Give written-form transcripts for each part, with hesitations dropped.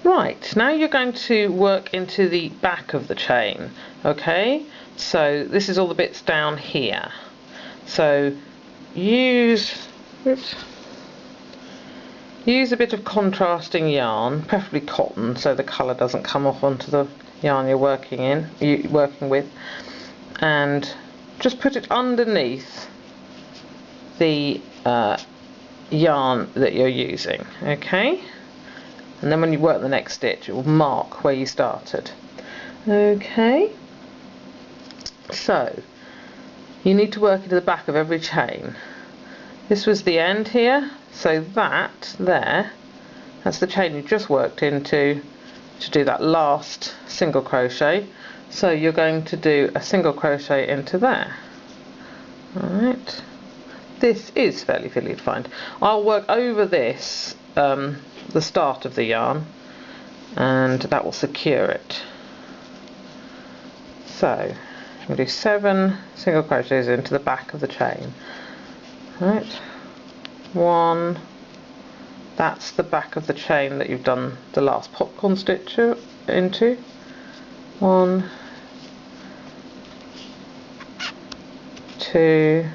Right, now you're going to work into the back of the chain, okay? So this is all the bits down here. So use a bit of contrasting yarn, preferably cotton, so the colour doesn't come off onto the yarn you're working with, and just put it underneath the yarn that you're using, okay? And then when you work the next stitch, it will mark where you started. Okay, so you need to work into the back of every chain. This was the end here, so that's the chain you just worked into to do that last single crochet. So you're going to do a single crochet into there. Alright, this is fairly fiddly to find. I'll work over this, the start of the yarn, and that will secure it. So I'm going to do 7 single crochets into the back of the chain. Right, 1, that's the back of the chain that you've done the last popcorn stitch into. 1, 2,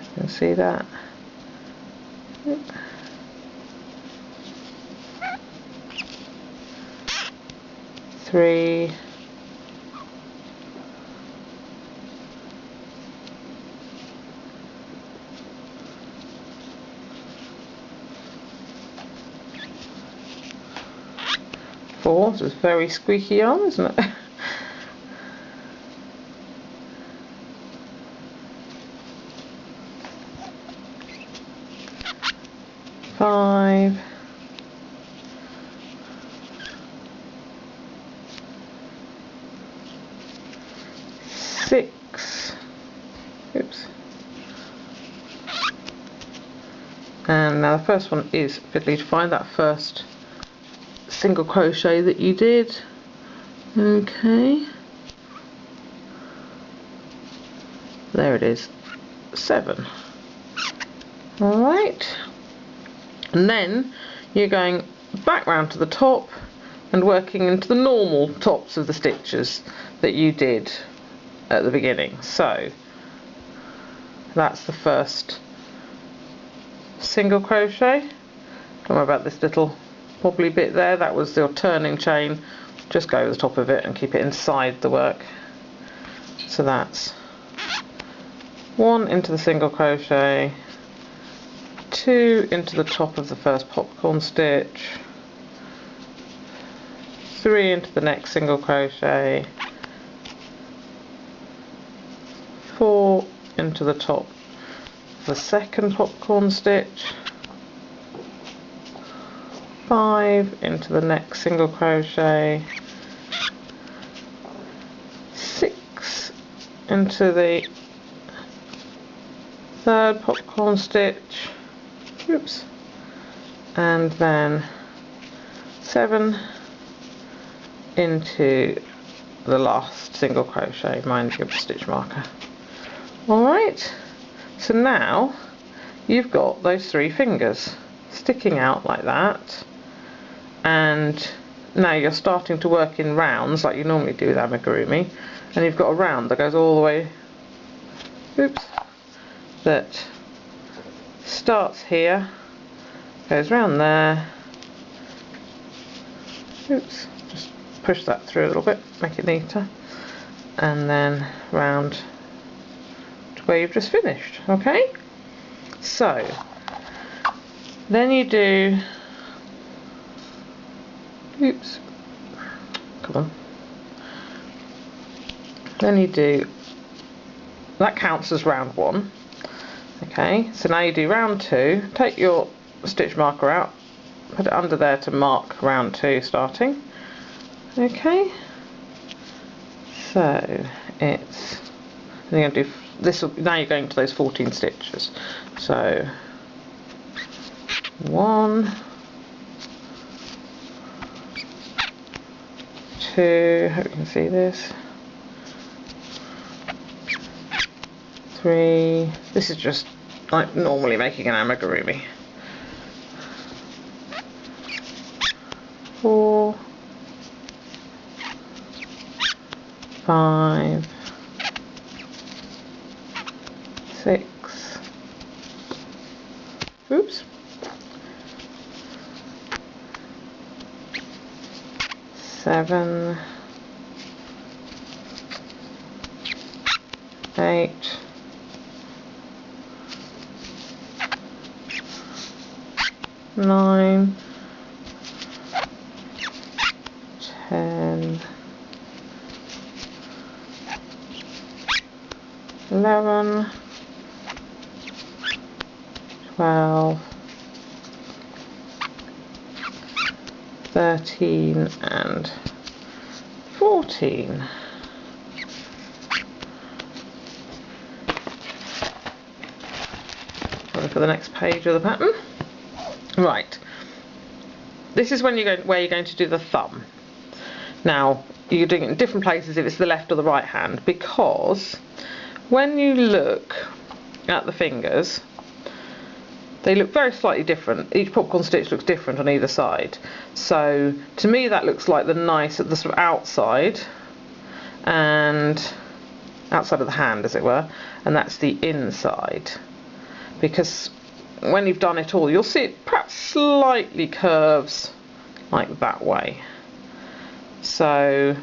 you can see that. 3, 4, so it's very squeaky yarn, isn't it? 5, 6, oops, and now the first one is fiddly to find, that first single crochet that you did. Okay, there it is, 7. Alright, and then you're going back round to the top and working into the normal tops of the stitches that you did at the beginning. So that's the first single crochet. Don't worry about this little wobbly bit there, that was your turning chain. Just go over the top of it and keep it inside the work. So that's 1 into the single crochet, 2 into the top of the first popcorn stitch, 3 into the next single crochet, 4 into the top of the second popcorn stitch, 5 into the next single crochet, 6 into the third popcorn stitch, oops, and then 7 into the last single crochet, mind your stitch marker. Alright, so now you've got those 3 fingers sticking out like that, and now you're starting to work in rounds like you normally do with amigurumi, and you've got a round that goes all the way, oops, that starts here, goes round there, oops, just push that through a little bit, make it neater, and then round to where you've just finished. Okay, so then you do, oops, come on, then you do, that counts as round 1. Okay, so now you do round 2, take your stitch marker out, put it under there to mark round 2 starting. Okay, so it's, and you're going to do this, now you're going to those 14 stitches. So 1, 2, hope you can see this, 3, this is just like normally making an amigurumi, Oops. 7, 8, 9, 10, 11, 12, 13 and 14. Look at the next page of the pattern. Right, this is when where you're going to do the thumb. Now you're doing it in different places if it's the left or the right hand, because when you look at the fingers, they look very slightly different. Each popcorn stitch looks different on either side. So to me that looks like the nice at the sort of outside, and outside of the hand as it were, and that's the inside. Because when you've done it all, you'll see it perhaps slightly curves like that way. So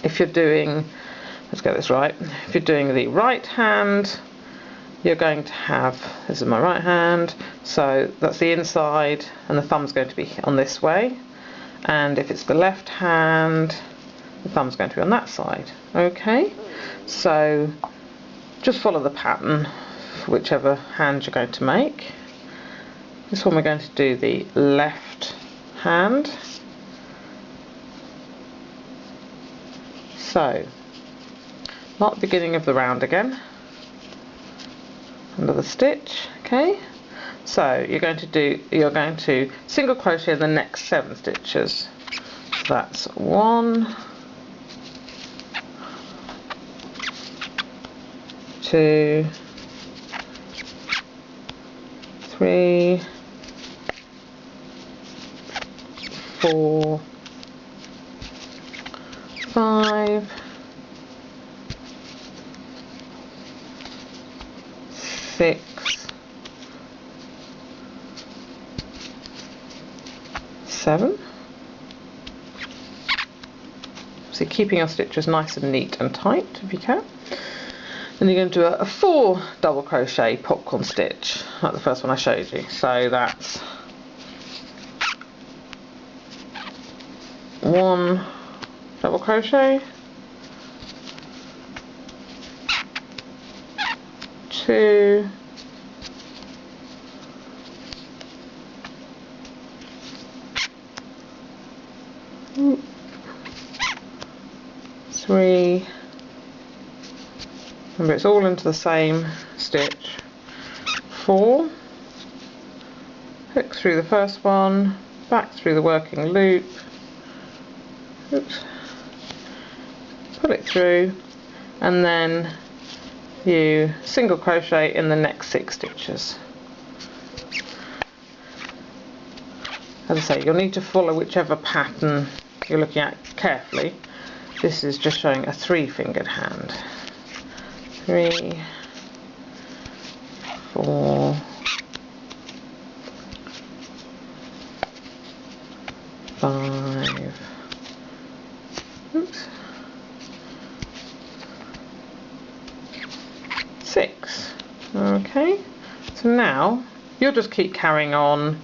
if you're doing, let's get this right, if you're doing the right hand, you're going to have, this is my right hand, so that's the inside, and the thumb's going to be on this way. And if it's the left hand, the thumb's going to be on that side. Okay, so just follow the pattern for whichever hand you're going to make. This one we're going to do the left hand. So mark the beginning of the round again under the stitch. Okay, so you're going to single crochet in the next 7 stitches. So that's 1, 2, 3, 4, 5, 6, 7. So keeping your stitches nice and neat and tight if you can. Then you're going to do a 4 double crochet popcorn stitch like the first one I showed you. So that's 1 double crochet, 2, 3, remember it's all into the same stitch, 4, hook through the first one, back through the working loop, oops, pull it through, and then you single crochet in the next 6 stitches. As I say, you'll need to follow whichever pattern you're looking at carefully. This is just showing a 3-fingered hand. 3, 4, 5, oops, 6. Okay, so now you'll just keep carrying on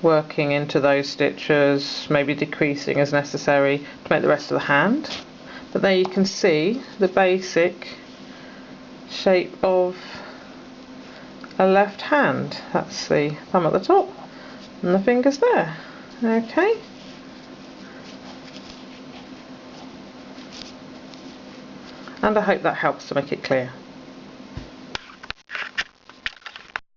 working into those stitches, maybe decreasing as necessary to make the rest of the hand. But there you can see the basic shape of a left hand. That's the thumb at the top and the fingers there. Okay. And I hope that helps to make it clear.